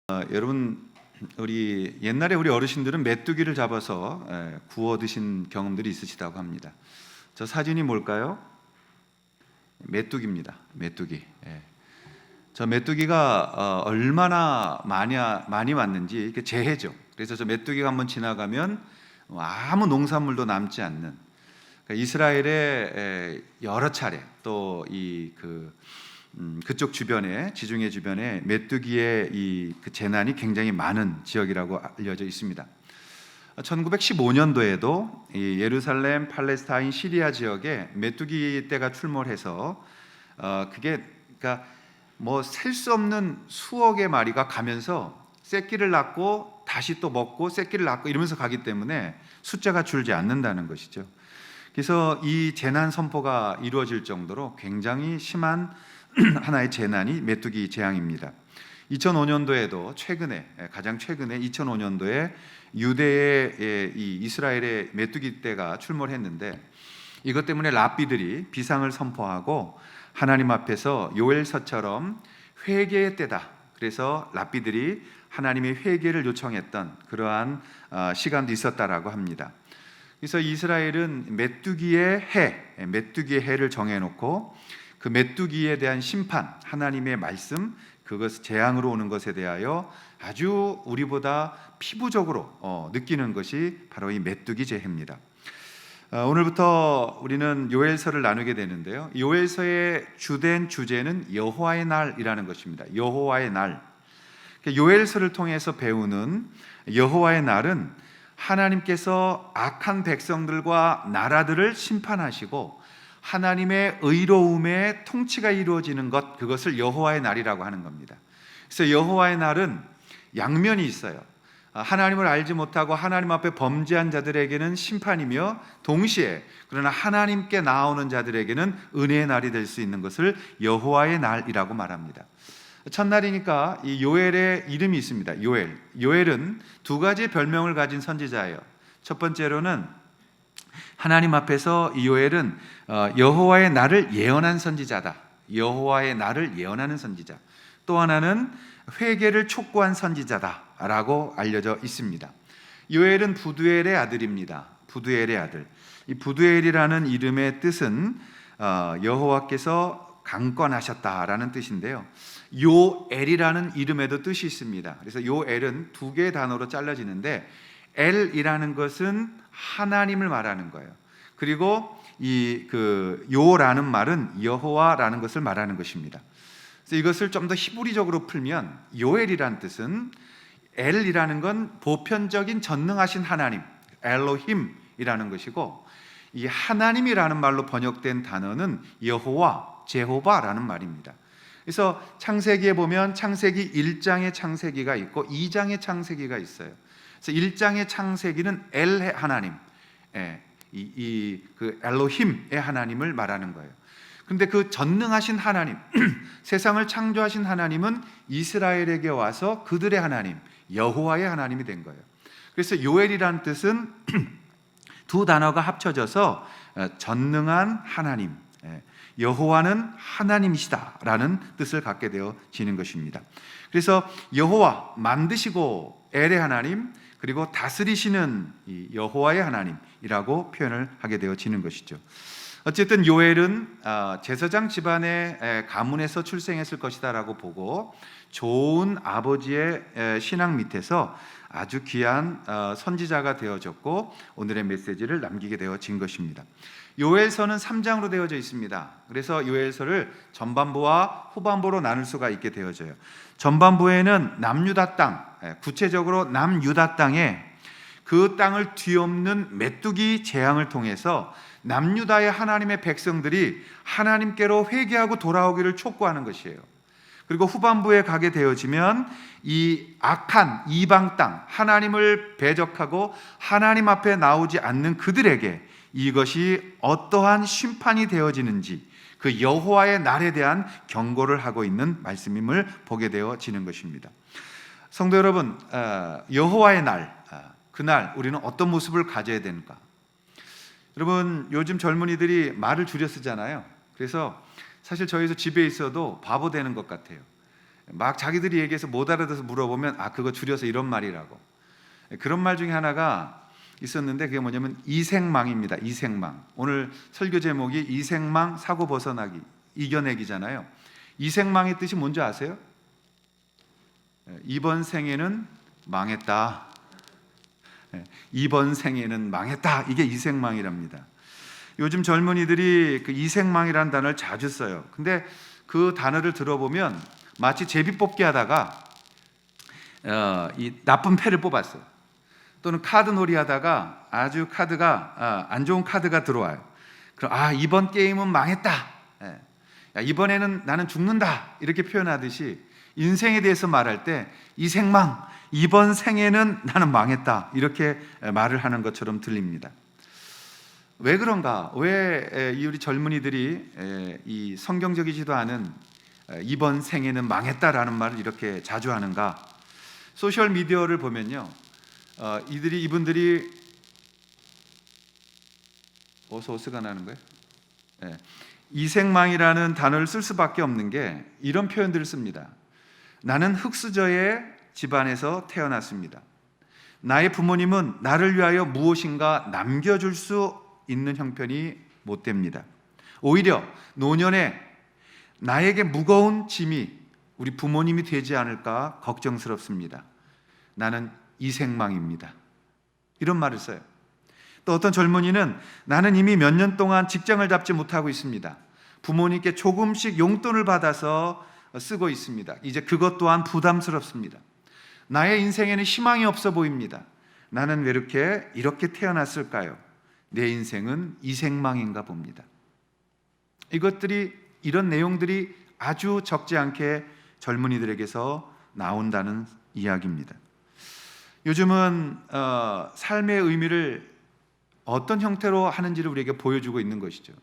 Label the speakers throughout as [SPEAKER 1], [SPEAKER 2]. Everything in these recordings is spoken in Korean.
[SPEAKER 1] 여러분, 우리 옛날에 우리 어르신들은 메뚜기를 잡아서 구워 드신 경험들이 있으시다고 합니다. 저 사진이 뭘까요? 메뚜기입니다. 메뚜기. 저 메뚜기가 얼마나 많이 왔는지 이게 재해죠. 그래서 저 메뚜기가 한번 지나가면 아무 농산물도 남지 않는, 그러니까 이스라엘의 여러 차례 또 그쪽 주변에, 지중해 주변에 메뚜기의 그 재난이 굉장히 많은 지역이라고 알려져 있습니다. 1915년도에도 예루살렘, 팔레스타인, 시리아 지역에 메뚜기 떼가 출몰해서 그게 그러니까 뭐 셀 수 없는 수억의 마리가 가면서 새끼를 낳고 다시 또 먹고 새끼를 낳고 이러면서 가기 때문에 숫자가 줄지 않는다는 것이죠. 그래서 이 재난 선포가 이루어질 정도로 굉장히 심한 하나의 재난이 메뚜기 재앙입니다. 2005년도에도 가장 최근에 2005년도에 유대의 이스라엘의 메뚜기 떼가 출몰했는데, 이것 때문에 랍비들이 비상을 선포하고 하나님 앞에서 요엘서처럼 회개의 때다, 그래서 랍비들이 하나님의 회개를 요청했던 그러한 시간도 있었다라고 합니다. 그래서 이스라엘은 메뚜기의 해를 정해놓고 그 메뚜기에 대한 심판, 하나님의 말씀, 그것 재앙으로 오는 것에 대하여 아주 우리보다 피부적으로 느끼는 것이 바로 이 메뚜기 재해입니다. 오늘부터 우리는 요엘서를 나누게 되는데요, 요엘서의 주된 주제는 여호와의 날이라는 것입니다. 여호와의 날. 요엘서를 통해서 배우는 여호와의 날은 하나님께서 악한 백성들과 나라들을 심판하시고 하나님의 의로움의 통치가 이루어지는 것, 그것을 여호와의 날이라고 하는 겁니다. 그래서 여호와의 날은 양면이 있어요. 하나님을 알지 못하고 하나님 앞에 범죄한 자들에게는 심판이며, 동시에 그러나 하나님께 나아오는 자들에게는 은혜의 날이 될 수 있는 것을 여호와의 날이라고 말합니다. 첫날이니까 이 요엘의 이름이 있습니다. 요엘은 두 가지 별명을 가진 선지자예요. 첫 번째로는 하나님 앞에서 이 요엘은 여호와의 날을 예언한 선지자다. 여호와의 날을 예언하는 선지자. 또 하나는 회개를 촉구한 선지자다라고 알려져 있습니다. 요엘은 부두엘의 아들입니다. 부두엘의 아들. 이 부두엘이라는 이름의 뜻은 여호와께서 강권하셨다라는 뜻인데요, 요엘이라는 이름에도 뜻이 있습니다. 그래서 요엘은 두 개의 단어로 잘라지는데, 엘이라는 것은 하나님을 말하는 거예요. 그리고 요라는 말은 여호와라는 것을 말하는 것입니다. 그래서 이것을 좀 더 히브리적으로 풀면, 요엘이라는 뜻은, 엘이라는 건 보편적인 전능하신 하나님, 엘로힘이라는 것이고, 이 하나님이라는 말로 번역된 단어는 여호와, 제호바라는 말입니다. 그래서 창세기에 보면 창세기 1장의 창세기가 있고 2장의 창세기가 있어요. 그래서 1장의 창세기는 엘의 하나님, 그 엘로힘의 하나님을 말하는 거예요. 그런데 그 전능하신 하나님, 세상을 창조하신 하나님은 이스라엘에게 와서 그들의 하나님, 여호와의 하나님이 된 거예요. 그래서 요엘이라는 뜻은 두 단어가 합쳐져서 전능한 하나님, 여호와는 하나님이시다라는 뜻을 갖게 되어지는 것입니다. 그래서 여호와, 만드시고 엘의 하나님, 그리고 다스리시는 이 여호와의 하나님이라고 표현을 하게 되어지는 것이죠. 어쨌든 요엘은 제사장 집안의 가문에서 출생했을 것이다라고 보고, 좋은 아버지의 신앙 밑에서 아주 귀한 선지자가 되어졌고 오늘의 메시지를 남기게 되어진 것입니다. 요엘서는 3장으로 되어져 있습니다. 그래서 요엘서를 전반부와 후반부로 나눌 수가 있게 되어져요. 전반부에는 남유다 땅, 구체적으로 남유다 땅에 그 땅을 뒤엎는 메뚜기 재앙을 통해서 남유다의 하나님의 백성들이 하나님께로 회개하고 돌아오기를 촉구하는 것이에요. 그리고 후반부에 가게 되어지면 이 악한 이방 땅, 하나님을 배적하고 하나님 앞에 나오지 않는 그들에게 이것이 어떠한 심판이 되어지는지, 그 여호와의 날에 대한 경고를 하고 있는 말씀임을 보게 되어지는 것입니다. 성도 여러분, 여호와의 날, 그날 우리는 어떤 모습을 가져야 되는가? 여러분, 요즘 젊은이들이 말을 줄여 쓰잖아요. 그래서 사실 저희도 집에 있어도 바보 되는 것 같아요. 막 자기들이 얘기해서 못 알아듣어서 물어보면 그거 줄여서 이런 말이라고. 그런 말 중에 하나가 있었는데 그게 뭐냐면 이생망입니다. 이생망. 오늘 설교 제목이 이생망 사고 벗어나기, 이겨내기잖아요. 이생망의 뜻이 뭔지 아세요? 이번 생에는 망했다. 이번 생에는 망했다. 이게 이생망이랍니다. 요즘 젊은이들이 그 이생망이라는 단어를 자주 써요. 근데 그 단어를 들어보면 마치 제비뽑기 하다가 이 나쁜 패를 뽑았어요. 또는 카드 놀이 하다가 아주 카드가 안 좋은 카드가 들어와요. 그럼 이번 게임은 망했다. 이번에는 나는 죽는다. 이렇게 표현하듯이 인생에 대해서 말할 때 이생망, 이번 생에는 나는 망했다. 이렇게 말을 하는 것처럼 들립니다. 왜 그런가? 왜 우리 젊은이들이 이 성경적이지도 않은 이번 생에는 망했다라는 말을 이렇게 자주 하는가? 소셜 미디어를 보면요, 이분들이 어서 오스가 나는 거예요? 이생망이라는 단어를 쓸 수밖에 없는 게 이런 표현들을 씁니다. 나는 흙수저의 집안에서 태어났습니다. 나의 부모님은 나를 위하여 무엇인가 남겨줄 수 있는 형편이 못 됩니다. 오히려 노년에 나에게 무거운 짐이 우리 부모님이 되지 않을까 걱정스럽습니다. 나는 이생망입니다. 이런 말을 써요. 또 어떤 젊은이는 나는 이미 몇 년 동안 직장을 잡지 못하고 있습니다. 부모님께 조금씩 용돈을 받아서 쓰고 있습니다. 이제 그것 또한 부담스럽습니다. 나의 인생에는 희망이 없어 보입니다. 나는 왜 이렇게 태어났을까요? 내 인생은 이생망인가 봅니다. 이런 내용들이 아주 적지 않게 젊은이들에게서 나온다는 이야기입니다. 요즘은 삶의 의미를 어떤 형태로 하는지를 우리에게 보여주고 있는 것이죠.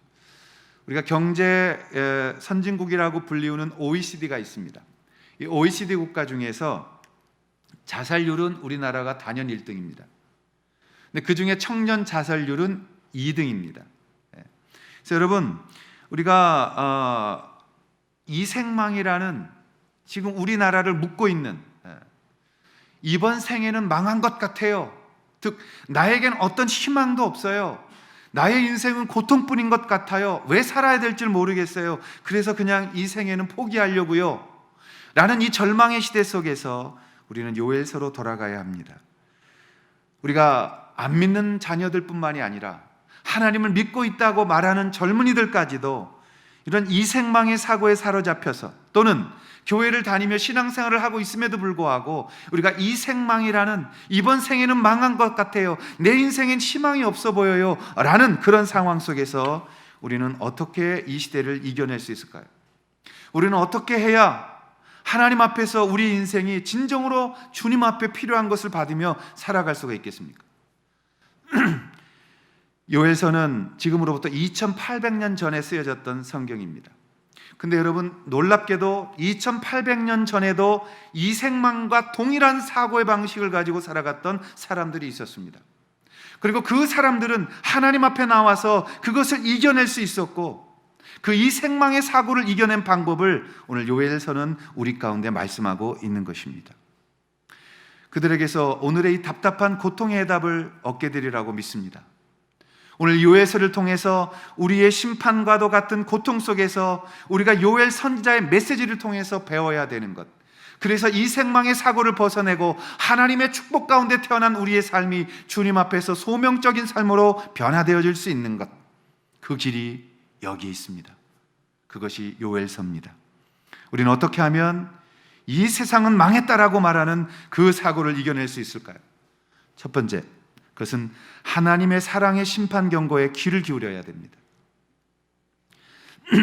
[SPEAKER 1] 우리가 경제 선진국이라고 불리우는 OECD가 있습니다. 이 OECD 국가 중에서 자살률은 우리나라가 단연 1등입니다. 근데 그 중에 청년 자살률은 2등입니다. 그래서 여러분, 우리가 이생망이라는 지금 우리나라를 묶고 있는 이번 생에는 망한 것 같아요. 즉 나에겐 어떤 희망도 없어요. 나의 인생은 고통뿐인 것 같아요. 왜 살아야 될지 모르겠어요. 그래서 그냥 이 생에는 포기하려고요. 라는 이 절망의 시대 속에서 우리는 요엘서로 돌아가야 합니다. 우리가 안 믿는 자녀들뿐만이 아니라 하나님을 믿고 있다고 말하는 젊은이들까지도 이런 이생망의 사고에 사로잡혀서 또는 교회를 다니며 신앙생활을 하고 있음에도 불구하고 우리가 이생망이라는 이번 생에는 망한 것 같아요. 내 인생엔 희망이 없어 보여요. 라는 그런 상황 속에서 우리는 어떻게 이 시대를 이겨낼 수 있을까요? 우리는 어떻게 해야 하나님 앞에서 우리 인생이 진정으로 주님 앞에 필요한 것을 받으며 살아갈 수가 있겠습니까? 요엘서는 지금으로부터 2800년 전에 쓰여졌던 성경입니다. 근데 여러분, 놀랍게도 2800년 전에도 이생망과 동일한 사고의 방식을 가지고 살아갔던 사람들이 있었습니다. 그리고 그 사람들은 하나님 앞에 나와서 그것을 이겨낼 수 있었고, 그 이생망의 사고를 이겨낸 방법을 오늘 요엘서는 우리 가운데 말씀하고 있는 것입니다. 그들에게서 오늘의 이 답답한 고통의 해답을 얻게 되리라고 믿습니다. 오늘 요엘서를 통해서 우리의 심판과도 같은 고통 속에서 우리가 요엘 선지자의 메시지를 통해서 배워야 되는 것, 그래서 이 생망의 사고를 벗어내고 하나님의 축복 가운데 태어난 우리의 삶이 주님 앞에서 소명적인 삶으로 변화되어질 수 있는 것, 그 길이 여기에 있습니다. 그것이 요엘서입니다. 우리는 어떻게 하면 이 세상은 망했다라고 말하는 그 사고를 이겨낼 수 있을까요? 첫 번째, 그것은 하나님의 사랑의 심판 경고에 귀를 기울여야 됩니다.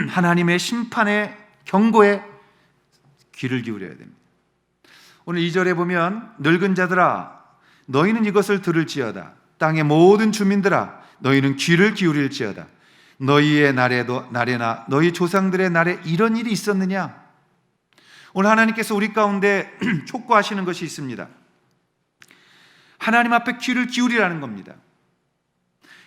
[SPEAKER 1] 하나님의 심판의 경고에 귀를 기울여야 됩니다. 오늘 2절에 보면 늙은 자들아 너희는 이것을 들을지어다. 땅의 모든 주민들아 너희는 귀를 기울일지어다. 너희의 날에나 너희 조상들의 날에 이런 일이 있었느냐? 오늘 하나님께서 우리 가운데 촉구하시는 것이 있습니다. 하나님 앞에 귀를 기울이라는 겁니다.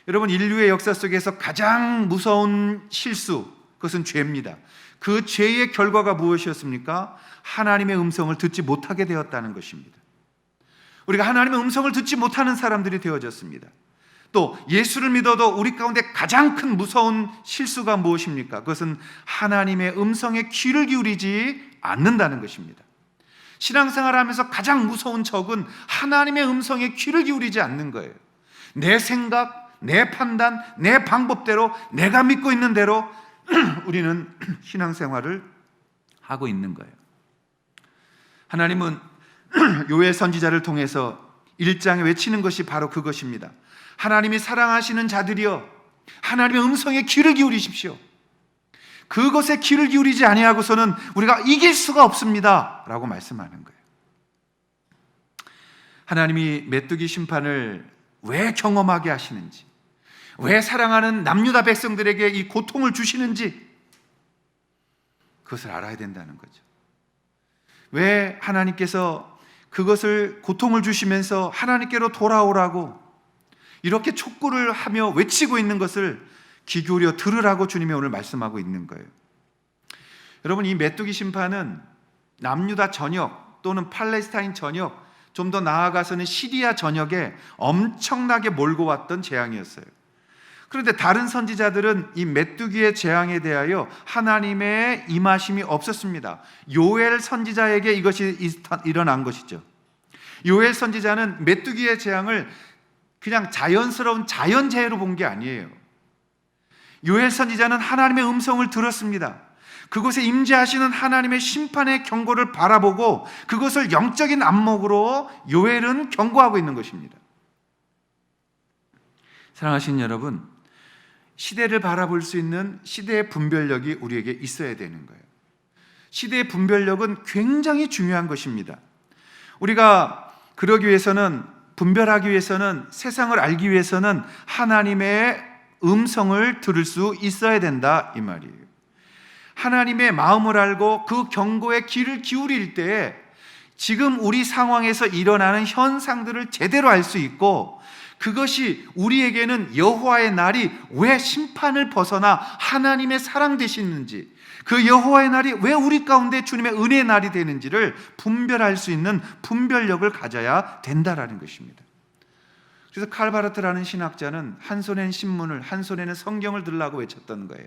[SPEAKER 1] 여러분, 인류의 역사 속에서 가장 무서운 실수, 그것은 죄입니다. 그 죄의 결과가 무엇이었습니까? 하나님의 음성을 듣지 못하게 되었다는 것입니다. 우리가 하나님의 음성을 듣지 못하는 사람들이 되어졌습니다. 또 예수를 믿어도 우리 가운데 가장 큰 무서운 실수가 무엇입니까? 그것은 하나님의 음성에 귀를 기울이지 않는다는 것입니다. 신앙생활하면서 가장 무서운 적은 하나님의 음성에 귀를 기울이지 않는 거예요. 내 생각, 내 판단, 내 방법대로 내가 믿고 있는 대로 우리는 신앙생활을 하고 있는 거예요. 하나님은 요엘 선지자를 통해서 1장에 외치는 것이 바로 그것입니다. 하나님이 사랑하시는 자들이여, 하나님의 음성에 귀를 기울이십시오. 그것에 귀를 기울이지 아니하고서는 우리가 이길 수가 없습니다 라고 말씀하는 거예요. 하나님이 메뚜기 심판을 왜 경험하게 하시는지, 왜 사랑하는 남유다 백성들에게 이 고통을 주시는지 그것을 알아야 된다는 거죠. 왜 하나님께서 그것을 고통을 주시면서 하나님께로 돌아오라고 이렇게 촉구를 하며 외치고 있는 것을 귀 기울여 들으라고 주님이 오늘 말씀하고 있는 거예요. 여러분, 이 메뚜기 심판은 남유다 전역 또는 팔레스타인 전역, 좀 더 나아가서는 시리아 전역에 엄청나게 몰고 왔던 재앙이었어요. 그런데 다른 선지자들은 이 메뚜기의 재앙에 대하여 하나님의 임하심이 없었습니다. 요엘 선지자에게 이것이 일어난 것이죠. 요엘 선지자는 메뚜기의 재앙을 그냥 자연스러운 자연재해로 본 게 아니에요. 요엘 선지자는 하나님의 음성을 들었습니다. 그곳에 임재하시는 하나님의 심판의 경고를 바라보고 그것을 영적인 안목으로 요엘은 경고하고 있는 것입니다. 사랑하시는 여러분, 시대를 바라볼 수 있는 시대의 분별력이 우리에게 있어야 되는 거예요. 시대의 분별력은 굉장히 중요한 것입니다. 우리가 그러기 위해서는, 분별하기 위해서는, 세상을 알기 위해서는 하나님의 음성을 들을 수 있어야 된다 이 말이에요. 하나님의 마음을 알고 그 경고에 귀를 기울일 때에 지금 우리 상황에서 일어나는 현상들을 제대로 알 수 있고, 그것이 우리에게는 여호와의 날이 왜 심판을 벗어나 하나님의 사랑 되시는지, 그 여호와의 날이 왜 우리 가운데 주님의 은혜의 날이 되는지를 분별할 수 있는 분별력을 가져야 된다라는 것입니다. 그래서 칼바르트라는 신학자는 한 손에는 신문을, 한 손에는 성경을 들라고 외쳤던 거예요.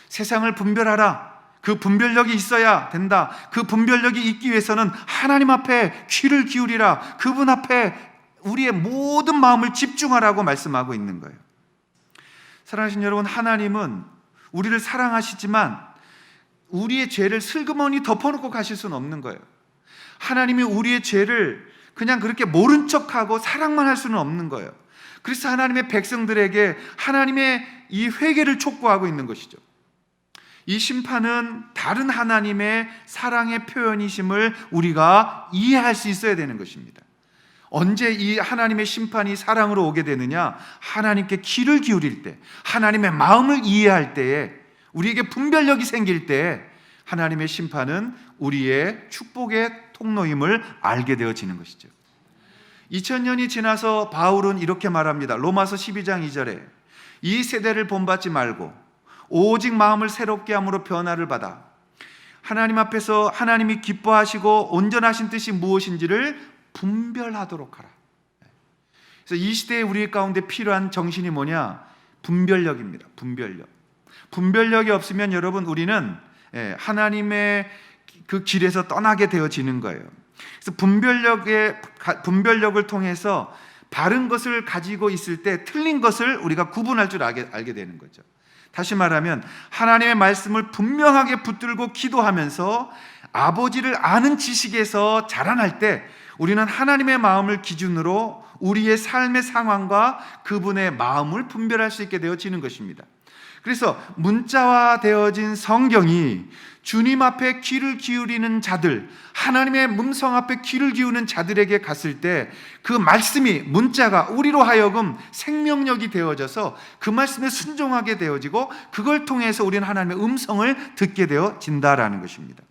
[SPEAKER 1] 세상을 분별하라. 그 분별력이 있어야 된다. 그 분별력이 있기 위해서는 하나님 앞에 귀를 기울이라. 그분 앞에 우리의 모든 마음을 집중하라고 말씀하고 있는 거예요. 사랑하신 여러분, 하나님은 우리를 사랑하시지만 우리의 죄를 슬그머니 덮어놓고 가실 수는 없는 거예요. 하나님이 우리의 죄를 그냥 그렇게 모른 척하고 사랑만 할 수는 없는 거예요. 그래서 하나님의 백성들에게 하나님의 이 회개를 촉구하고 있는 것이죠. 이 심판은 다른 하나님의 사랑의 표현이심을 우리가 이해할 수 있어야 되는 것입니다. 언제 이 하나님의 심판이 사랑으로 오게 되느냐? 하나님께 귀를 기울일 때, 하나님의 마음을 이해할 때에, 우리에게 분별력이 생길 때 하나님의 심판은 우리의 축복의 통로임을 알게 되어지는 것이죠. 2000년이 지나서 바울은 이렇게 말합니다. 로마서 12장 2절에 이 세대를 본받지 말고 오직 마음을 새롭게 함으로 변화를 받아 하나님 앞에서 하나님이 기뻐하시고 온전하신 뜻이 무엇인지를 분별하도록 하라. 그래서 이 시대에 우리 가운데 필요한 정신이 뭐냐? 분별력입니다. 분별력이 없으면 여러분, 우리는 하나님의 그 길에서 떠나게 되어지는 거예요. 그래서 분별력을 통해서 바른 것을 가지고 있을 때 틀린 것을 우리가 구분할 줄 알게 되는 거죠. 다시 말하면 하나님의 말씀을 분명하게 붙들고 기도하면서 아버지를 아는 지식에서 자라날 때 우리는 하나님의 마음을 기준으로 우리의 삶의 상황과 그분의 마음을 분별할 수 있게 되어지는 것입니다. 그래서 문자화되어진 성경이 주님 앞에 귀를 기울이는 자들, 하나님의 음성 앞에 귀를 기우는 자들에게 갔을 때 그 말씀이, 문자가 우리로 하여금 생명력이 되어져서 그 말씀에 순종하게 되어지고 그걸 통해서 우리는 하나님의 음성을 듣게 되어진다라는 것입니다.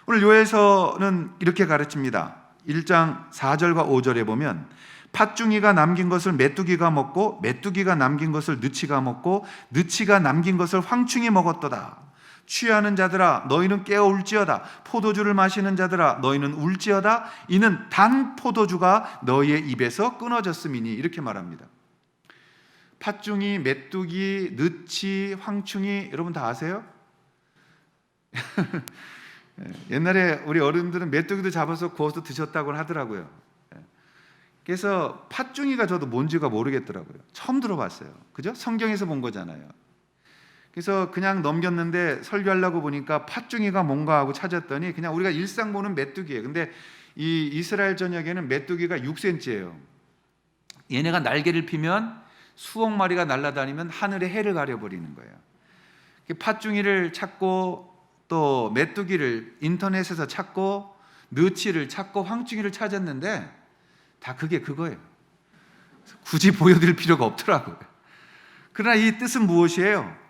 [SPEAKER 1] 오늘 요엘서는 이렇게 가르칩니다. 1장 4절과 5절에 보면 팥중이가 남긴 것을 메뚜기가 먹고 메뚜기가 남긴 것을 느치가 먹고 느치가 남긴 것을 황충이 먹었도다. 취하는 자들아 너희는 깨어 울지어다. 포도주를 마시는 자들아 너희는 울지어다. 이는 단 포도주가 너희의 입에서 끊어졌음이니. 이렇게 말합니다. 팥중이, 메뚜기, 느치, 황충이 여러분 다 아세요? 옛날에 우리 어른들은 메뚜기도 잡아서 구워서 드셨다고 하더라고요. 그래서 팥중이가 저도 뭔지가 모르겠더라고요. 처음 들어봤어요. 그죠? 성경에서 본 거잖아요. 그래서 그냥 넘겼는데 설교하려고 보니까 팥중이가 뭔가 하고 찾았더니 그냥 우리가 일상 보는 메뚜기예요. 근데 이 이스라엘 전역에는 메뚜기가 6cm예요. 얘네가 날개를 피면 수억 마리가 날아다니면 하늘의 해를 가려버리는 거예요. 팥중이를 찾고 또 메뚜기를 인터넷에서 찾고 느치를 찾고 황충이를 찾았는데 다 그게 그거예요. 굳이 보여드릴 필요가 없더라고요. 그러나 이 뜻은 무엇이에요?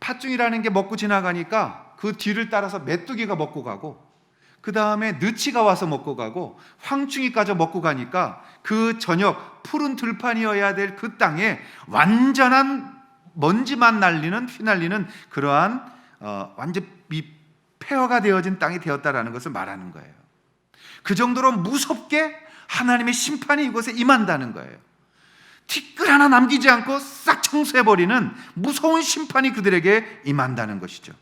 [SPEAKER 1] 팥중이라는 게 먹고 지나가니까 그 뒤를 따라서 메뚜기가 먹고 가고 그 다음에 느치가 와서 먹고 가고 황충이까지 먹고 가니까 그 저녁 푸른 들판이어야 될 그 땅에 완전한 먼지만 날리는 휘날리는 그러한 완전 폐허가 되어진 땅이 되었다라는 것을 말하는 거예요. 그 정도로 무섭게 하나님의 심판이 이곳에 임한다는 거예요. 티끌 하나 남기지 않고 싹 청소해버리는 무서운 심판이 그들에게 임한다는 것이죠.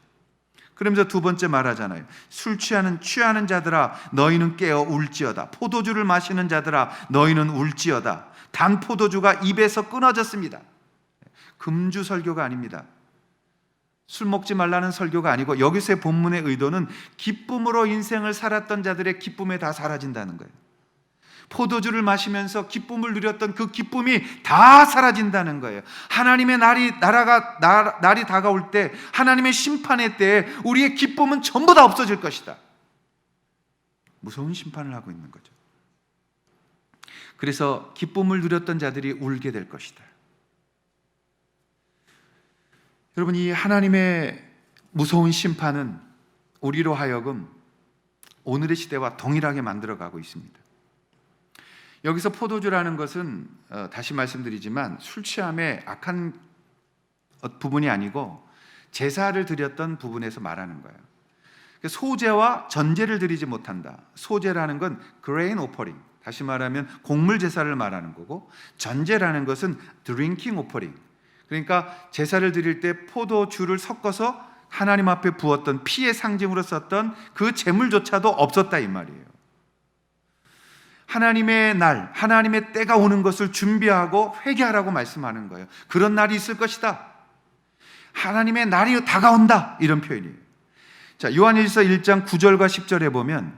[SPEAKER 1] 그러면서 두 번째 말하잖아요. 술 취하는 자들아 너희는 깨어 울지어다. 포도주를 마시는 자들아 너희는 울지어다. 단 포도주가 입에서 끊어졌습니다. 금주 설교가 아닙니다. 술 먹지 말라는 설교가 아니고 여기서의 본문의 의도는 기쁨으로 인생을 살았던 자들의 기쁨에 다 사라진다는 거예요. 포도주를 마시면서 기쁨을 누렸던 그 기쁨이 다 사라진다는 거예요. 하나님의 날이 다가올 때, 하나님의 심판의 때에 우리의 기쁨은 전부 다 없어질 것이다. 무서운 심판을 하고 있는 거죠. 그래서 기쁨을 누렸던 자들이 울게 될 것이다. 여러분, 이 하나님의 무서운 심판은 우리로 하여금 오늘의 시대와 동일하게 만들어가고 있습니다. 여기서 포도주라는 것은 다시 말씀드리지만 술 취함의 악한 부분이 아니고 제사를 드렸던 부분에서 말하는 거예요. 소제와 전제를 드리지 못한다. 소제라는 건 grain offering, 다시 말하면 곡물 제사를 말하는 거고, 전제라는 것은 drinking offering, 그러니까 제사를 드릴 때 포도주를 섞어서 하나님 앞에 부었던 피의 상징으로 썼던 그 제물조차도 없었다 이 말이에요. 하나님의 날, 하나님의 때가 오는 것을 준비하고 회개하라고 말씀하는 거예요. 그런 날이 있을 것이다. 하나님의 날이 다가온다. 이런 표현이에요. 자, 요한일서 1장 9절과 10절에 보면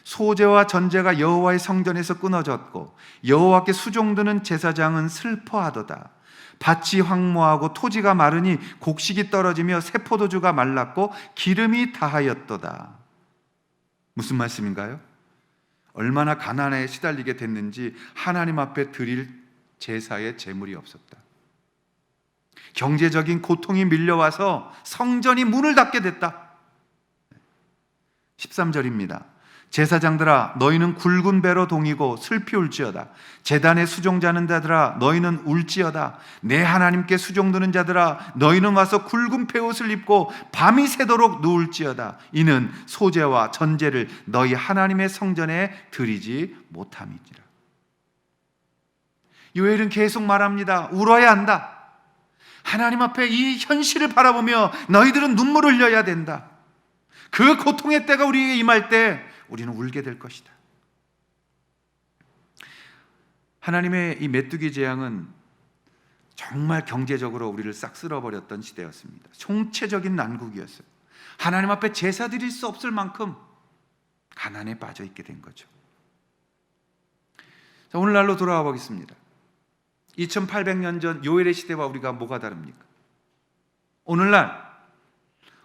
[SPEAKER 1] 소제와 전제가 여호와의 성전에서 끊어졌고 여호와께 수종드는 제사장은 슬퍼하도다. 밭이 황무하고 토지가 마르니 곡식이 떨어지며 새 포도주가 말랐고 기름이 다하였도다. 무슨 말씀인가요? 얼마나 가난에 시달리게 됐는지 하나님 앞에 드릴 제사의 제물이 없었다. 경제적인 고통이 밀려와서 성전이 문을 닫게 됐다. 13절입니다. 제사장들아 너희는 굵은 배로 동이고 슬피 울지어다. 제단에 수종자는 자들아 너희는 울지어다. 내 하나님께 수종드는 자들아 너희는 와서 굵은 베옷을 입고 밤이 새도록 누울지어다. 이는 소제와 전제를 너희 하나님의 성전에 드리지 못함이니라. 요엘은 계속 말합니다. 울어야 한다. 하나님 앞에 이 현실을 바라보며 너희들은 눈물을 흘려야 된다. 그 고통의 때가 우리에게 임할 때 우리는 울게 될 것이다. 하나님의 이 메뚜기 재앙은 정말 경제적으로 우리를 싹 쓸어버렸던 시대였습니다. 총체적인 난국이었어요. 하나님 앞에 제사 드릴 수 없을 만큼 가난에 빠져 있게 된 거죠. 자, 오늘날로 돌아와 보겠습니다. 2800년 전 요엘의 시대와 우리가 뭐가 다릅니까? 오늘날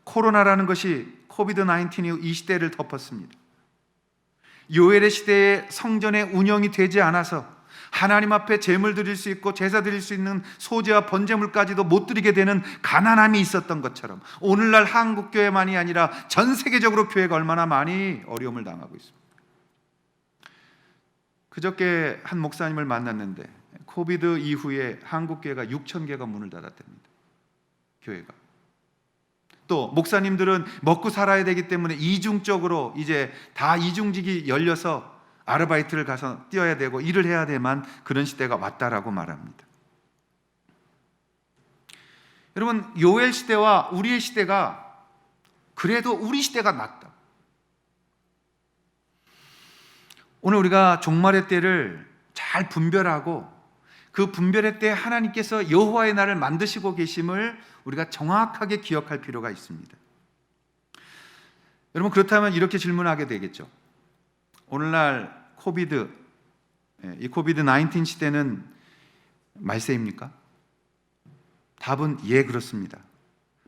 [SPEAKER 1] 코로나라는 것이 코비드-19이 이 시대를 덮었습니다. 요엘의 시대에 성전의 운영이 되지 않아서 하나님 앞에 제물 드릴 수 있고 제사 드릴 수 있는 소제와 번제물까지도 못 드리게 되는 가난함이 있었던 것처럼 오늘날 한국교회만이 아니라 전 세계적으로 교회가 얼마나 많이 어려움을 당하고 있습니다. 그저께 한 목사님을 만났는데 코비드 이후에 한국 교회가 6,000개가 문을 닫았답니다. 교회가. 또 목사님들은 먹고 살아야 되기 때문에 이중적으로 이제 다 이중직이 열려서 아르바이트를 가서 뛰어야 되고 일을 해야 되만 그런 시대가 왔다라고 말합니다. 여러분, 요엘 시대와 우리의 시대가 그래도 우리 시대가 낫다. 오늘 우리가 종말의 때를 잘 분별하고 그 분별의 때 하나님께서 여호와의 날을 만드시고 계심을 우리가 정확하게 기억할 필요가 있습니다. 여러분, 그렇다면 이렇게 질문하게 되겠죠. 오늘날 이 코비드 19 시대는 말세입니까? 답은 예, 그렇습니다.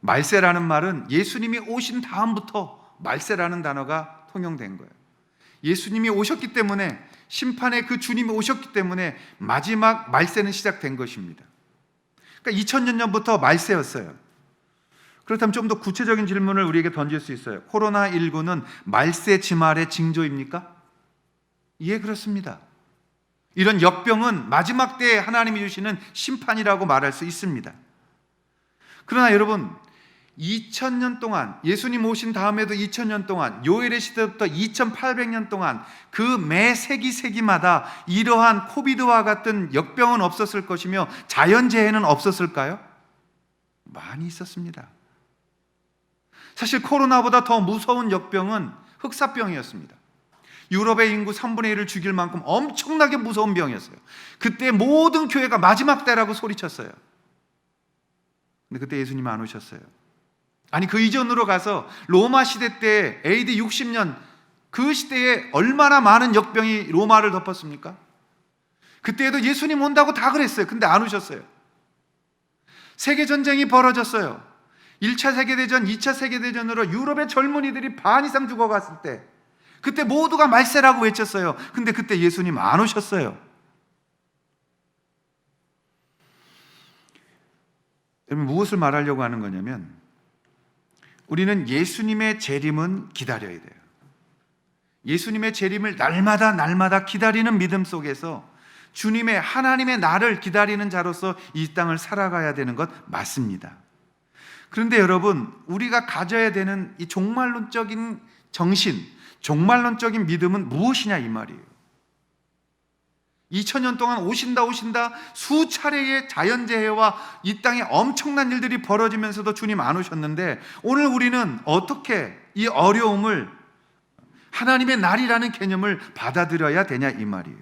[SPEAKER 1] 말세라는 말은 예수님이 오신 다음부터 말세라는 단어가 통용된 거예요. 예수님이 오셨기 때문에, 심판의 그 주님이 오셨기 때문에 마지막 말세는 시작된 것입니다. 그러니까 2000년 전부터 말세였어요. 그렇다면 좀 더 구체적인 질문을 우리에게 던질 수 있어요. 코로나19는 말세 지말의 징조입니까? 예, 그렇습니다. 이런 역병은 마지막 때에 하나님이 주시는 심판이라고 말할 수 있습니다. 그러나 여러분, 2000년 동안, 예수님 오신 다음에도 2000년 동안, 요엘의 시대부터 2800년 동안 그 매 세기마다 이러한 코비드와 같은 역병은 없었을 것이며 자연재해는 없었을까요? 많이 있었습니다. 사실 코로나보다 더 무서운 역병은 흑사병이었습니다. 유럽의 인구 3분의 1을 죽일 만큼 엄청나게 무서운 병이었어요. 그때 모든 교회가 마지막 때라고 소리쳤어요. 근데 그때 예수님 안 오셨어요. 아니, 그 이전으로 가서 로마 시대 때 AD 60년 그 시대에 얼마나 많은 역병이 로마를 덮었습니까? 그때에도 예수님 온다고 다 그랬어요. 근데 안 오셨어요. 세계전쟁이 벌어졌어요. 1차 세계대전, 2차 세계대전으로 유럽의 젊은이들이 반 이상 죽어갔을 때 그때 모두가 말세라고 외쳤어요. 근데 그때 예수님 안 오셨어요. 여러분, 무엇을 말하려고 하는 거냐면 우리는 예수님의 재림은 기다려야 돼요. 예수님의 재림을 날마다 기다리는 믿음 속에서 주님의, 하나님의 날을 기다리는 자로서 이 땅을 살아가야 되는 것 맞습니다. 그런데 여러분, 우리가 가져야 되는 이 종말론적인 정신, 종말론적인 믿음은 무엇이냐 이 말이에요. 2000년 동안 오신다 수차례의 자연재해와 이 땅에 엄청난 일들이 벌어지면서도 주님 안 오셨는데 오늘 우리는 어떻게 이 어려움을, 하나님의 날이라는 개념을 받아들여야 되냐 이 말이에요.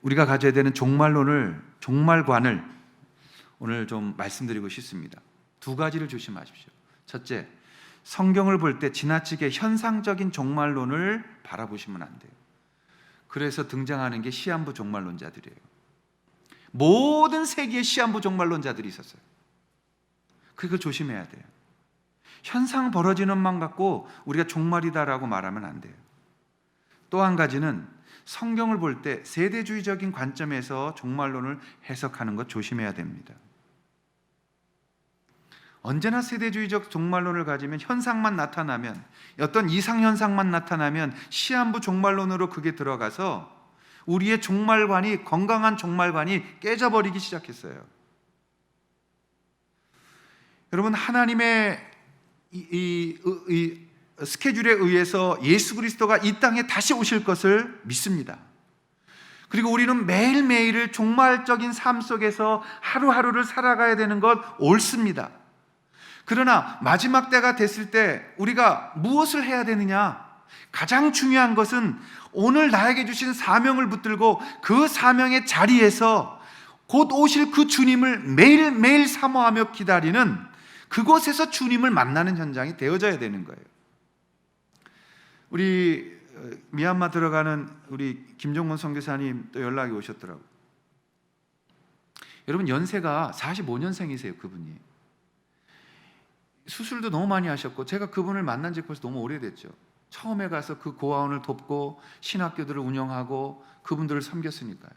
[SPEAKER 1] 우리가 가져야 되는 종말관을 오늘 좀 말씀드리고 싶습니다. 두 가지를 조심하십시오. 첫째, 성경을 볼 때 지나치게 현상적인 종말론을 바라보시면 안 돼요. 그래서 등장하는 게 시한부 종말론자들이에요. 모든 세기에 시한부 종말론자들이 있었어요. 그걸 조심해야 돼요. 현상 벌어지는 만 갖고 우리가 종말이다라고 말하면 안 돼요. 또 한 가지는 성경을 볼 때 세대주의적인 관점에서 종말론을 해석하는 것 조심해야 됩니다. 언제나 세대주의적 종말론을 가지면 현상만 나타나면, 어떤 이상현상만 나타나면 시한부 종말론으로 그게 들어가서 우리의 종말관이, 건강한 종말관이 깨져버리기 시작했어요. 여러분, 하나님의 이 스케줄에 의해서 예수 그리스도가 이 땅에 다시 오실 것을 믿습니다. 그리고 우리는 매일매일을 종말적인 삶 속에서 하루하루를 살아가야 되는 것 옳습니다. 그러나 마지막 때가 됐을 때 우리가 무엇을 해야 되느냐? 가장 중요한 것은 오늘 나에게 주신 사명을 붙들고 그 사명의 자리에서 곧 오실 그 주님을 매일매일 사모하며 기다리는, 그곳에서 주님을 만나는 현장이 되어져야 되는 거예요. 우리 미얀마 들어가는 우리 김종문 선교사님 또 연락이 오셨더라고요. 여러분, 연세가 45년생이세요. 그분이 수술도 너무 많이 하셨고, 제가 그분을 만난 지 벌써 너무 오래됐죠. 처음에 가서 그 고아원을 돕고 신학교들을 운영하고 그분들을 섬겼으니까요.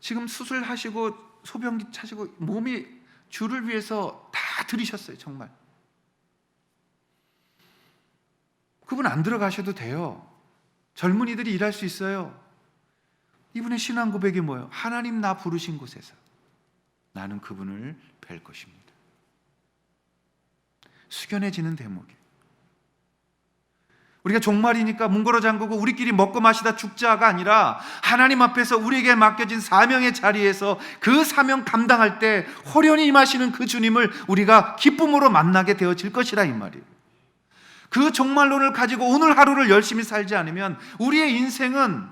[SPEAKER 1] 지금 수술하시고 소변기 차시고 몸이 주를 위해서 다 들이셨어요. 정말 그분 안 들어가셔도 돼요. 젊은이들이 일할 수 있어요. 이분의 신앙 고백이 뭐예요? 하나님 나 부르신 곳에서 나는 그분을 뵐 것입니다. 숙연해지는 대목이에요. 우리가 종말이니까 문고로 잠그고 우리끼리 먹고 마시다 죽자가 아니라 하나님 앞에서 우리에게 맡겨진 사명의 자리에서 그 사명 감당할 때 호련히 임하시는 그 주님을 우리가 기쁨으로 만나게 되어질 것이라 이 말이에요. 그 종말론을 가지고 오늘 하루를 열심히 살지 않으면 우리의 인생은,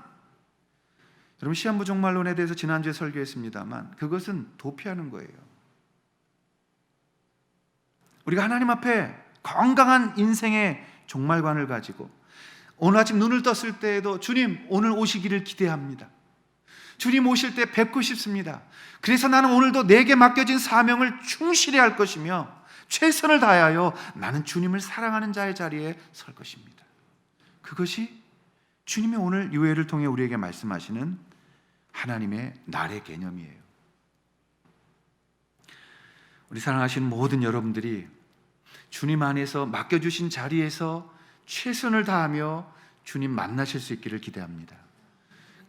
[SPEAKER 1] 여러분 시한부 종말론에 대해서 지난주에 설교했습니다만 그것은 도피하는 거예요. 우리가 하나님 앞에 건강한 인생의 종말관을 가지고 오늘 아침 눈을 떴을 때에도 주님 오늘 오시기를 기대합니다. 주님 오실 때 뵙고 싶습니다. 그래서 나는 오늘도 내게 맡겨진 사명을 충실히 할 것이며 최선을 다하여 나는 주님을 사랑하는 자의 자리에 설 것입니다. 그것이 주님의 오늘 유해를 통해 우리에게 말씀하시는 하나님의 날의 개념이에요. 우리 사랑하시는 모든 여러분들이 주님 안에서 맡겨주신 자리에서 최선을 다하며 주님 만나실 수 있기를 기대합니다.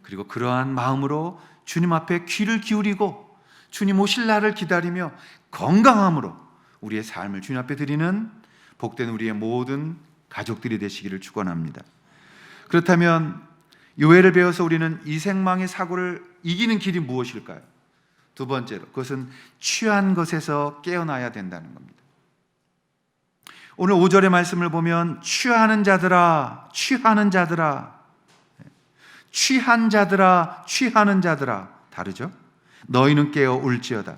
[SPEAKER 1] 그리고 그러한 마음으로 주님 앞에 귀를 기울이고 주님 오실 날을 기다리며 건강함으로 우리의 삶을 주님 앞에 드리는 복된 우리의 모든 가족들이 되시기를 축원합니다. 그렇다면 요엘을 배워서 우리는 이생망의 사고를 이기는 길이 무엇일까요? 두 번째로 그것은 취한 것에서 깨어나야 된다는 겁니다. 오늘 5절의 말씀을 보면 취하는 자들아, 취하는 자들아, 취한 자들아, 취하는 자들아, 다르죠? 너희는 깨어 울지어다.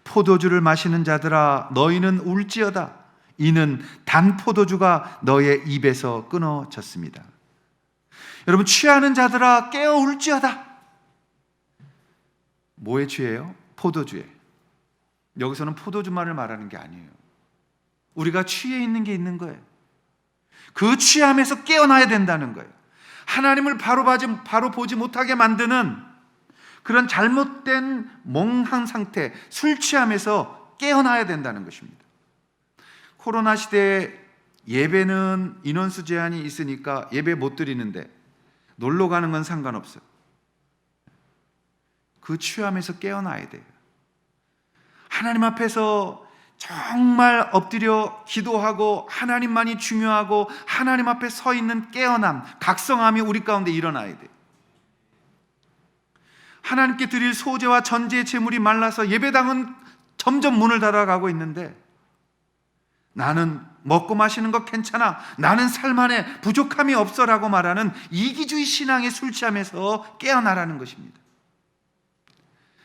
[SPEAKER 1] 포도주를 마시는 자들아, 너희는 울지어다. 이는 단 포도주가 너의 입에서 끊어졌습니다. 여러분, 취하는 자들아 깨어 울지어다. 뭐에 취해요? 포도주에. 여기서는 포도주만을 말하는 게 아니에요. 우리가 취해 있는 게 있는 거예요. 그 취함에서 깨어나야 된다는 거예요. 하나님을 바로 보지 못하게 만드는 그런 잘못된 몽한 상태, 술 취함에서 깨어나야 된다는 것입니다. 코로나 시대에 예배는 인원수 제한이 있으니까 예배 못 드리는데 놀러 가는 건 상관없어요. 그 취함에서 깨어나야 돼요. 하나님 앞에서 정말 엎드려 기도하고 하나님만이 중요하고 하나님 앞에 서 있는 깨어남, 각성함이 우리 가운데 일어나야 돼요. 하나님께 드릴 소제와 전제의 제물이 말라서 예배당은 점점 문을 닫아가고 있는데 나는 먹고 마시는 거 괜찮아, 나는 살만해, 부족함이 없어라고 말하는 이기주의 신앙의 술 취함에서 깨어나라는 것입니다.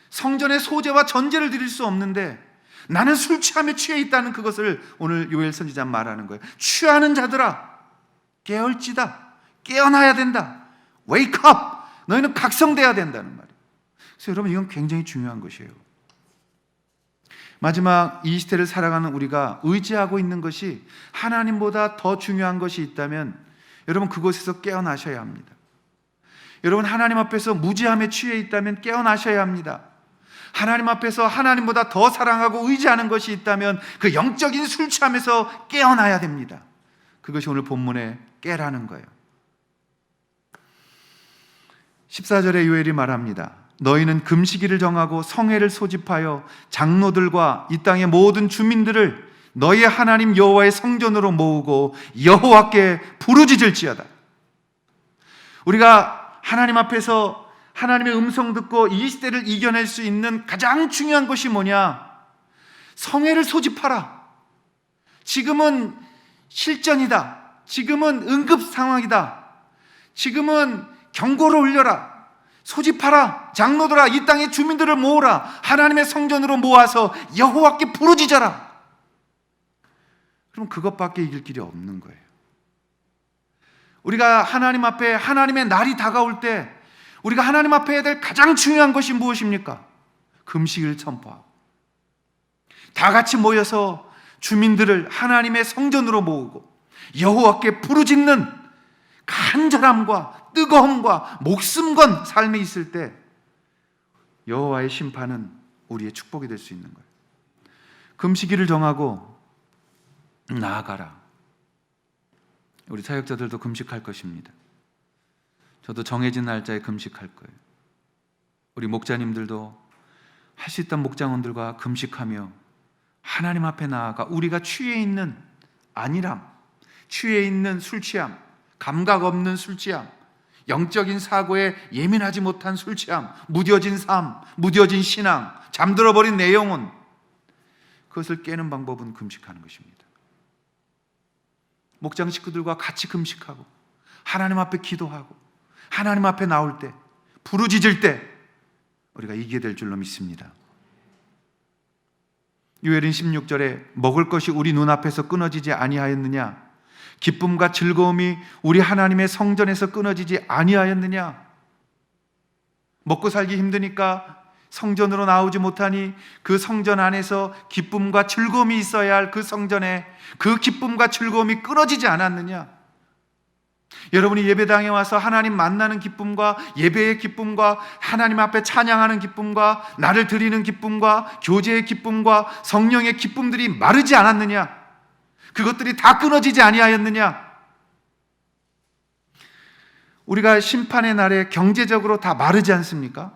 [SPEAKER 1] 성전에 소제와 전제를 드릴 수 없는데 나는 술 취함에 취해 있다는 그것을 오늘 요엘 선지자는 말하는 거예요. 취하는 자들아 깨어지다, 깨어나야 된다. Wake up! 너희는 각성돼야 된다는 말이에요. 그래서 여러분 이건 굉장히 중요한 것이에요. 마지막 이 시대를 살아가는 우리가 의지하고 있는 것이 하나님보다 더 중요한 것이 있다면 여러분 그곳에서 깨어나셔야 합니다. 여러분 하나님 앞에서 무지함에 취해 있다면 깨어나셔야 합니다. 하나님 앞에서 하나님보다 더 사랑하고 의지하는 것이 있다면 그 영적인 술 취함에서 깨어나야 됩니다. 그것이 오늘 본문에 깨라는 거예요. 14절에 요엘이 말합니다. 너희는 금식일을 정하고 성회를 소집하여 장로들과 이 땅의 모든 주민들을 너희의 하나님 여호와의 성전으로 모으고 여호와께 부르짖을지어다. 우리가 하나님 앞에서 하나님의 음성 듣고 이 시대를 이겨낼 수 있는 가장 중요한 것이 뭐냐? 성회를 소집하라. 지금은 실전이다. 지금은 응급 상황이다. 지금은 경고를 올려라. 소집하라. 장로들아, 이 땅의 주민들을 모으라. 하나님의 성전으로 모아서 여호와께 부르짖어라. 그럼 그것밖에 이길 길이 없는 거예요. 우리가 하나님 앞에 하나님의 날이 다가올 때 우리가 하나님 앞에 해야 될 가장 중요한 것이 무엇입니까? 금식을 선포하고 다 같이 모여서 주민들을 하나님의 성전으로 모으고 여호와께 부르짖는 간절함과 뜨거움과 목숨 건 삶이 있을 때 여호와의 심판은 우리의 축복이 될 수 있는 거예요. 금식일을 정하고 나아가라. 우리 사역자들도 금식할 것입니다. 저도 정해진 날짜에 금식할 거예요. 우리 목자님들도 할 수 있던 목장원들과 금식하며 하나님 앞에 나아가 우리가 취해 있는 안일함, 취해 있는 술 취함, 감각 없는 술 취함, 영적인 사고에 예민하지 못한 술 취함, 무뎌진 삶, 무뎌진 신앙, 잠들어버린 내 영혼, 그것을 깨는 방법은 금식하는 것입니다. 목장 식구들과 같이 금식하고 하나님 앞에 기도하고 하나님 앞에 나올 때, 부르짖을 때 우리가 이기게 될 줄로 믿습니다. 요엘은 16절에 먹을 것이 우리 눈앞에서 끊어지지 아니하였느냐, 기쁨과 즐거움이 우리 하나님의 성전에서 끊어지지 아니하였느냐. 먹고 살기 힘드니까 성전으로 나오지 못하니 그 성전 안에서 기쁨과 즐거움이 있어야 할 그 성전에 그 기쁨과 즐거움이 끊어지지 않았느냐. 여러분이 예배당에 와서 하나님 만나는 기쁨과 예배의 기쁨과 하나님 앞에 찬양하는 기쁨과 나를 드리는 기쁨과 교제의 기쁨과 성령의 기쁨들이 마르지 않았느냐? 그것들이 다 끊어지지 아니하였느냐? 우리가 심판의 날에 경제적으로 다 마르지 않습니까?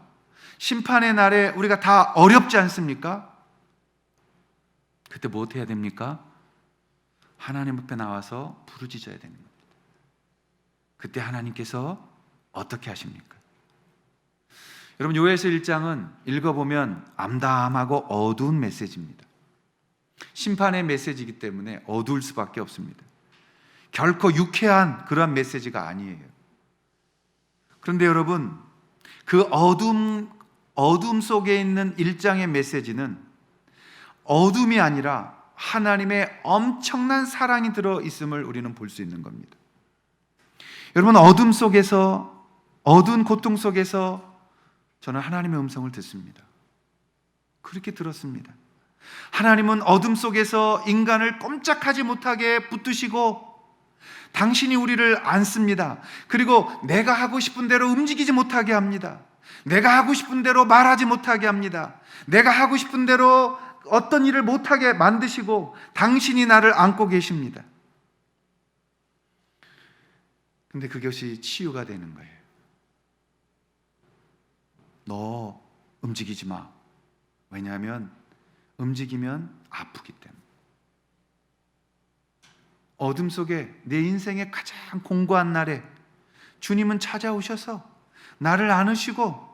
[SPEAKER 1] 심판의 날에 우리가 다 어렵지 않습니까? 그때 뭐 해야 됩니까? 하나님 앞에 나와서 부르짖어야 됩니다. 그때 하나님께서 어떻게 하십니까? 여러분, 요엘서 1장은 읽어보면 암담하고 어두운 메시지입니다. 심판의 메시지이기 때문에 어두울 수밖에 없습니다. 결코 유쾌한 그러한 메시지가 아니에요. 그런데 여러분, 그 어둠 속에 있는 1장의 메시지는 어둠이 아니라 하나님의 엄청난 사랑이 들어있음을 우리는 볼 수 있는 겁니다. 여러분, 어둠 속에서, 어두운 고통 속에서 저는 하나님의 음성을 듣습니다. 그렇게 들었습니다. 하나님은 어둠 속에서 인간을 꼼짝하지 못하게 붙드시고 당신이 우리를 안습니다. 그리고 내가 하고 싶은 대로 움직이지 못하게 합니다. 내가 하고 싶은 대로 말하지 못하게 합니다. 내가 하고 싶은 대로 어떤 일을 못하게 만드시고 당신이 나를 안고 계십니다. 근데 그것이 치유가 되는 거예요. 너 움직이지 마. 왜냐하면 움직이면 아프기 때문에. 어둠 속에 내 인생의 가장 공고한 날에 주님은 찾아오셔서 나를 안으시고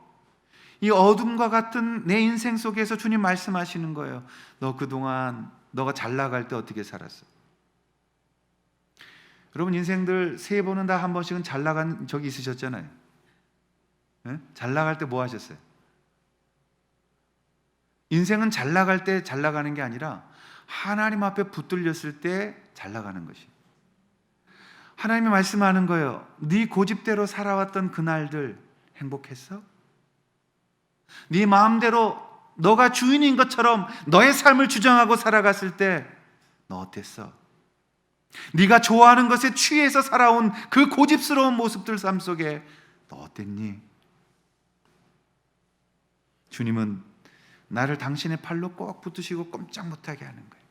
[SPEAKER 1] 이 어둠과 같은 내 인생 속에서 주님 말씀하시는 거예요. 너 그동안 너가 잘 나갈 때 어떻게 살았어? 여러분, 인생들 3번은 다 한 번씩은 잘 나간 적이 있으셨잖아요. 네? 잘 나갈 때 뭐 하셨어요? 인생은 잘 나갈 때 잘 나가는 게 아니라 하나님 앞에 붙들렸을 때 잘 나가는 것이. 하나님이 말씀하는 거예요. 네 고집대로 살아왔던 그날들 행복했어? 네 마음대로 너가 주인인 것처럼 너의 삶을 주장하고 살아갔을 때 너 어땠어? 네가 좋아하는 것에 취해서 살아온 그 고집스러운 모습들 삶 속에 너 어땠니? 주님은 나를 당신의 팔로 꼭 붙드시고 꼼짝 못하게 하는 거예요.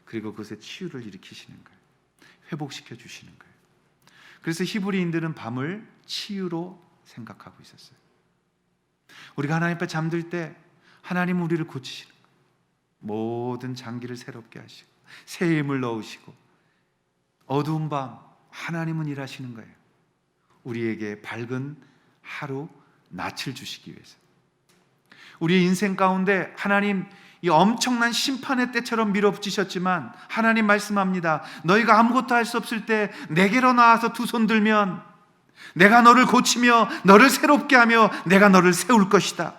[SPEAKER 1] 그리고 그것에 치유를 일으키시는 거예요. 회복시켜 주시는 거예요. 그래서 히브리인들은 밤을 치유로 생각하고 있었어요. 우리가 하나님 앞에 잠들 때 하나님은 우리를 고치시는 거예요. 모든 장기를 새롭게 하시고 새 힘을 넣으시고 어두운 밤 하나님은 일하시는 거예요. 우리에게 밝은 하루 낯을 주시기 위해서. 우리의 인생 가운데 하나님 이 엄청난 심판의 때처럼 밀어붙이셨지만 하나님 말씀합니다. 너희가 아무것도 할 수 없을 때 내게로 나와서 두 손 들면 내가 너를 고치며 너를 새롭게 하며 내가 너를 세울 것이다.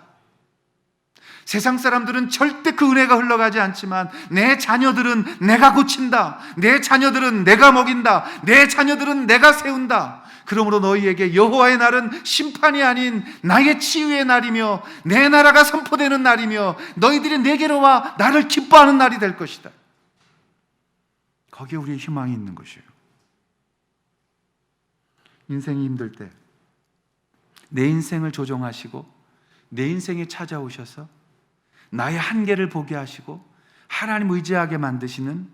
[SPEAKER 1] 세상 사람들은 절대 그 은혜가 흘러가지 않지만 내 자녀들은 내가 고친다. 내 자녀들은 내가 먹인다. 내 자녀들은 내가 세운다. 그러므로 너희에게 여호와의 날은 심판이 아닌 나의 치유의 날이며 내 나라가 선포되는 날이며 너희들이 내게로 와 나를 기뻐하는 날이 될 것이다. 거기에 우리의 희망이 있는 것이에요. 인생이 힘들 때 내 인생을 조정하시고 내 인생에 찾아오셔서 나의 한계를 보게 하시고 하나님 의지하게 만드시는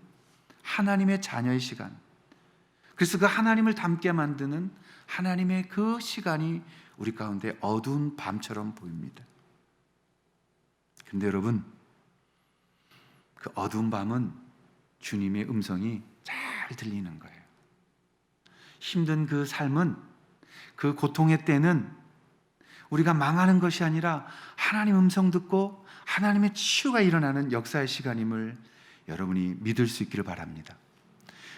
[SPEAKER 1] 하나님의 자녀의 시간, 그래서 그 하나님을 닮게 만드는 하나님의 그 시간이 우리 가운데 어두운 밤처럼 보입니다. 근데 여러분, 그 어두운 밤은 주님의 음성이 잘 들리는 거예요. 힘든 그 삶은, 그 고통의 때는 우리가 망하는 것이 아니라 하나님 음성 듣고 하나님의 치유가 일어나는 역사의 시간임을 여러분이 믿을 수 있기를 바랍니다.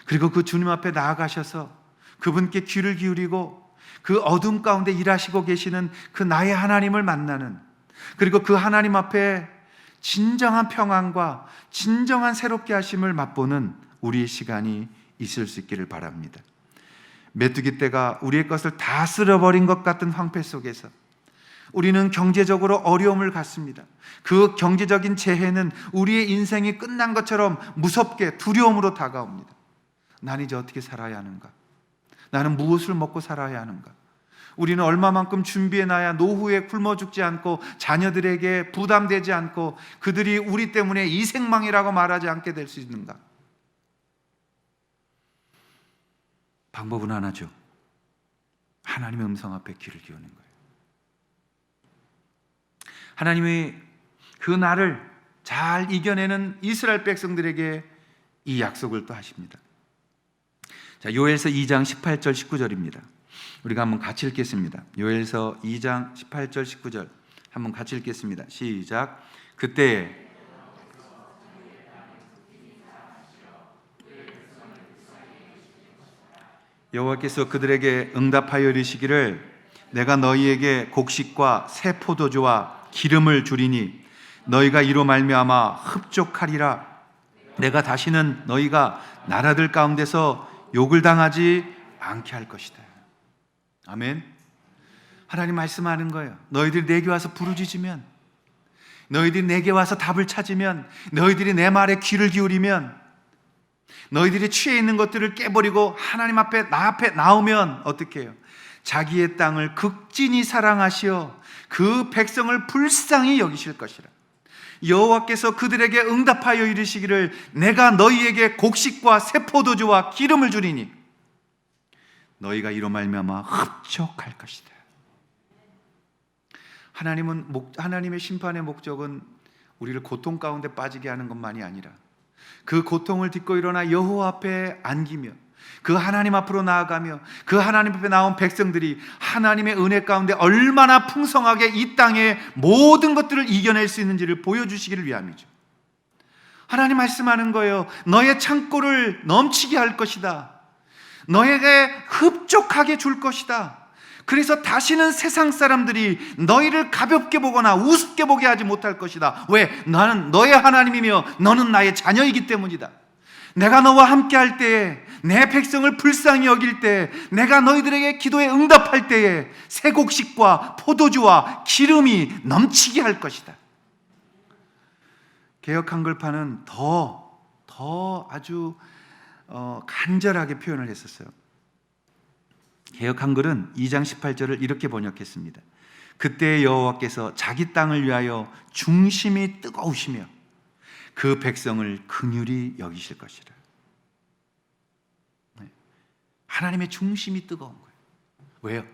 [SPEAKER 1] 그리고 그 주님 앞에 나아가셔서 그분께 귀를 기울이고 그 어둠 가운데 일하시고 계시는 그 나의 하나님을 만나는, 그리고 그 하나님 앞에 진정한 평안과 진정한 새롭게 하심을 맛보는 우리의 시간이 있을 수 있기를 바랍니다. 메뚜기 떼가 우리의 것을 다 쓸어버린 것 같은 황폐 속에서 우리는 경제적으로 어려움을 갖습니다. 그 경제적인 재해는 우리의 인생이 끝난 것처럼 무섭게 두려움으로 다가옵니다. 난 이제 어떻게 살아야 하는가? 나는 무엇을 먹고 살아야 하는가? 우리는 얼마만큼 준비해놔야 노후에 굶어 죽지 않고 자녀들에게 부담되지 않고 그들이 우리 때문에 이생망이라고 말하지 않게 될 수 있는가? 방법은 하나죠. 하나님의 음성 앞에 귀를 기우는 거예요. 하나님이 그 날을 잘 이겨내는 이스라엘 백성들에게 이 약속을 또 하십니다. 자, 요엘서 2장 18절 19절입니다. 우리가 한번 같이 읽겠습니다. 요엘서 2장 18절 19절 한번 같이 읽겠습니다. 시작. 그때에 여호와께서 그들에게 응답하여 이르시기를 내가 너희에게 곡식과 새 포도주와 기름을 주리니 너희가 이로 말미암아 흡족하리라. 내가 다시는 너희가 나라들 가운데서 욕을 당하지 않게 할 것이다. 아멘. 하나님 말씀하는 거예요. 너희들이 내게 와서 부르짖으면, 너희들이 내게 와서 답을 찾으면, 너희들이 내 말에 귀를 기울이면, 너희들이 취해 있는 것들을 깨버리고 하나님 앞에, 나 앞에 나오면 어떻게 해요? 자기의 땅을 극진히 사랑하시어 그 백성을 불쌍히 여기실 것이라. 여호와께서 그들에게 응답하여 이르시기를 내가 너희에게 곡식과 새 포도주와 기름을 주리니 너희가 이로 말미암아 흡족할 것이다. 하나님의 심판의 목적은 우리를 고통 가운데 빠지게 하는 것만이 아니라 그 고통을 딛고 일어나 여호와 앞에 안기며 그 하나님 앞으로 나아가며 그 하나님 앞에 나온 백성들이 하나님의 은혜 가운데 얼마나 풍성하게 이 땅의 모든 것들을 이겨낼 수 있는지를 보여주시기를 위함이죠. 하나님 말씀하는 거예요. 너의 창고를 넘치게 할 것이다. 너에게 흡족하게 줄 것이다. 그래서 다시는 세상 사람들이 너희를 가볍게 보거나 우습게 보게 하지 못할 것이다. 왜? 나는 너의 하나님이며 너는 나의 자녀이기 때문이다. 내가 너와 함께 할 때에, 내 백성을 불쌍히 여길 때, 내가 너희들에게 기도에 응답할 때에 새 곡식과 포도주와 기름이 넘치게 할 것이다. 개역 한글판은 더 아주 간절하게 표현을 했었어요. 개역 한글은 2장 18절을 이렇게 번역했습니다. 그때 여호와께서 자기 땅을 위하여 중심이 뜨거우시며 그 백성을 긍휼히 여기실 것이라. 하나님의 중심이 뜨거운 거예요. 왜요?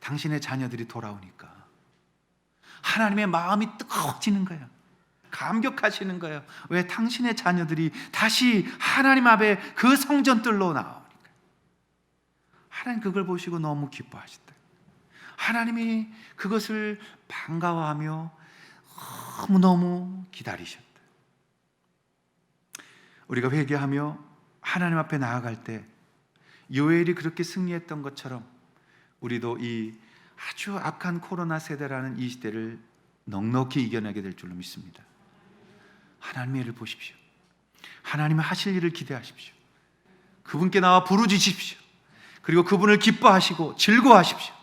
[SPEAKER 1] 당신의 자녀들이 돌아오니까 하나님의 마음이 뜨거워지는 거예요. 감격하시는 거예요. 왜? 당신의 자녀들이 다시 하나님 앞에 그 성전뜰로 나오니까. 하나님 그걸 보시고 너무 기뻐하셨다. 하나님이 그것을 반가워하며 너무너무 기다리셨다. 우리가 회개하며 하나님 앞에 나아갈 때 요엘이 그렇게 승리했던 것처럼 우리도 이 아주 악한 코로나 세대라는 이 시대를 넉넉히 이겨내게 될 줄로 믿습니다. 하나님의 일을 보십시오. 하나님의 하실 일을 기대하십시오. 그분께 나와 부르짖으십시오. 그리고 그분을 기뻐하시고 즐거워하십시오.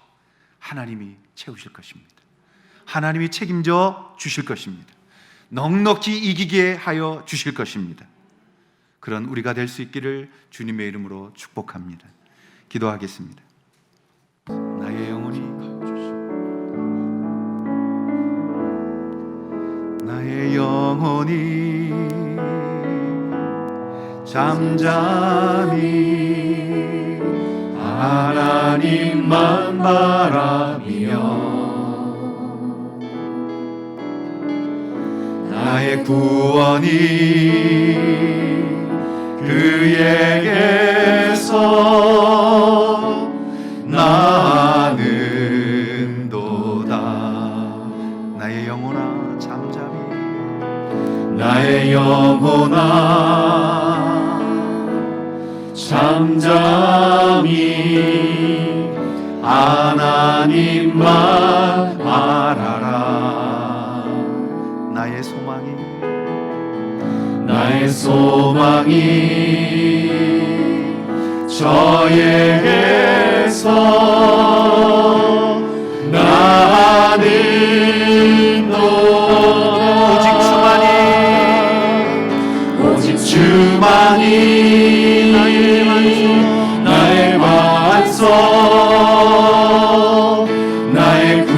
[SPEAKER 1] 하나님이 채우실 것입니다. 하나님이 책임져 주실 것입니다. 넉넉히 이기게 하여 주실 것입니다. 그런 우리가 될 수 있기를 주님의 이름으로 축복합니다. 기도하겠습니다. 나의 영혼이 나의 영혼이 잠잠히
[SPEAKER 2] 하나님만 바라며 나의 구원이 그에게서 나는도다.
[SPEAKER 1] 나의 영혼아 잠잠히
[SPEAKER 2] 나의 영혼아 잠잠히 하나님만 알아라.
[SPEAKER 1] 나의 소망이
[SPEAKER 2] 저에게서 나는도다. 오직 주만이 나의 반석 나의 구원이시니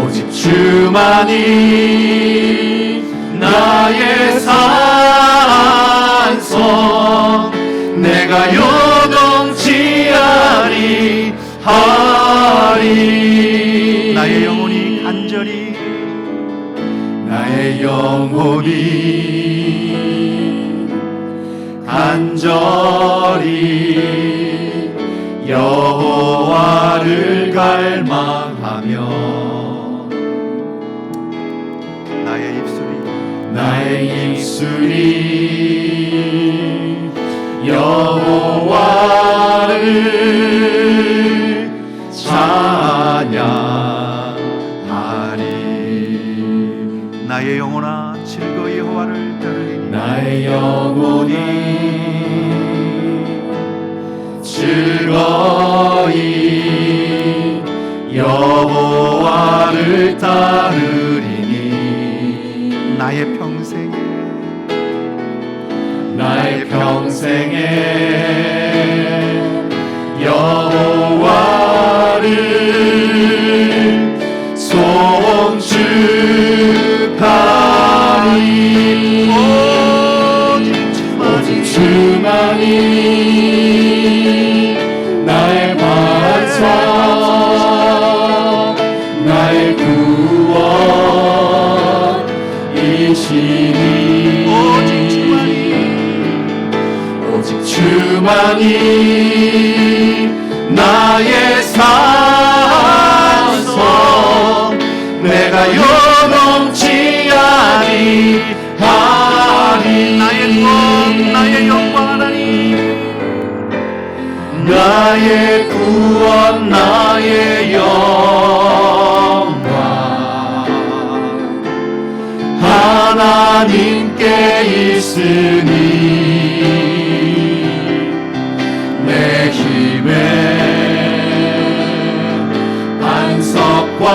[SPEAKER 2] 오직 주만이 나의 산성 내가 요동치 아니하리.
[SPEAKER 1] 나의 영혼이 간절히
[SPEAKER 2] 나의 영혼이 간절히 여호와를 갈망하며 나의 입술이 여호와를 찬양하리.
[SPEAKER 1] 나의 영혼아 즐거이 여호와를 따르리니
[SPEAKER 2] 나의 영혼이 즐거이 여호와를 따르리니
[SPEAKER 1] 나의 평생에 여호와를 송축하리. 오직 주만이 나의 반석 나의 구원이시니 오직 주만이 나의 산성 내가 요동치 아니하리. 나의 영광 하나님
[SPEAKER 2] 나의 구원 나의 영광 하나님께 있으니 내 힘의 반석과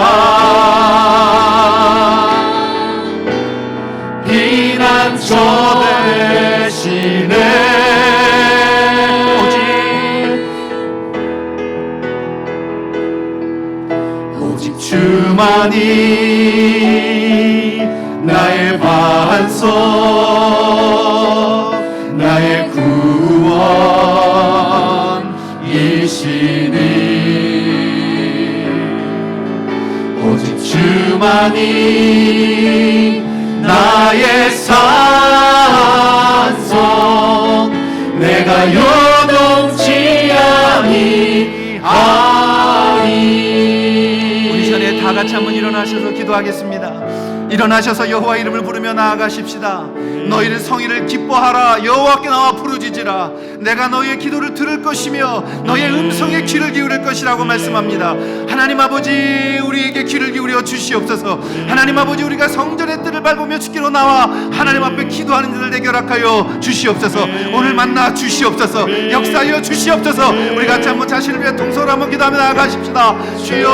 [SPEAKER 2] 피난처 되시네. 오직 주만이 나의 반석 나의 구원이시니 오직 주만이 나의 산성 내가 요동치 아니하리.
[SPEAKER 1] 우리 전에 다 같이 한번 일어나셔서 기도하겠습니다. 일어나셔서 여호와 이름을 부르며 나아가십시다. 너희는 성의를 기뻐하라. 여호와께 나와 부르짖으라. 내가 너희의 기도를 들을 것이며 너희의 음성에 귀를 기울일 것이라고 말씀합니다. 하나님 아버지 우리에게 귀를 기울여 주시옵소서. 하나님 아버지 우리가 성전의 뜰을 밟으며 주께로 나와 하나님 앞에 기도하는 자들 되게 허락하여 주시옵소서. 오늘 만나 주시옵소서. 역사하여 주시옵소서. 우리 같이 한번 자신을 위해 통성으로 한번 기도하며 나아가십시다. 주여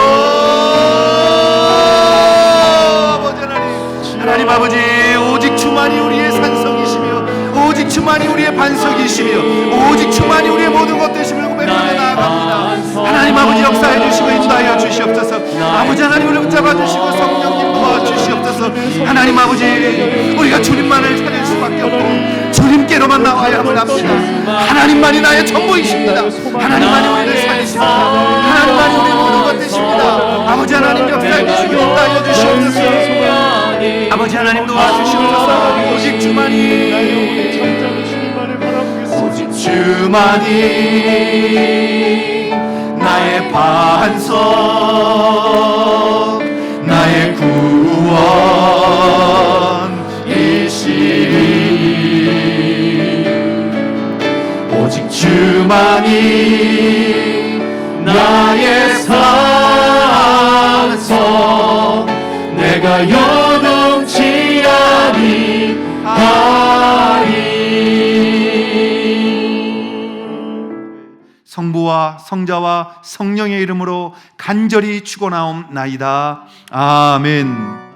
[SPEAKER 1] 하나님 아버지 오직 주만이 우리의 산성이시며 오직 주만이 우리의 반석이시며 오직 주만이 우리의 모든 것 되시며 고백하며 나아갑니다. 하나님 아버지 역사해 주시고 인도하여 주시옵소서. 아버지 하나님 우리 붙잡아 주시고 성령님 도와주시옵소서. 하나님 아버지, 우리가 주님만을 찾을 수밖에 없고 주님께로만 나와야만 합니다. 하나님만이 나의 전부이십니다. 하나님만이 우리를 살리십니다. 하나님만이 우리의 모든 것 되십니다. 아버지 하나님 역사해 주시고 인도하여 주시옵소서. 아버지 하나님 도와주시옵소서. 오직 주만이,
[SPEAKER 2] 오직 주만이 나의 반석, 나의 구원이시니 오직 주만이 나의 산성, 내가 요동치 아니하리.
[SPEAKER 1] 성부와 성자와 성령의 이름으로 간절히 축원하옵나이다. 아멘.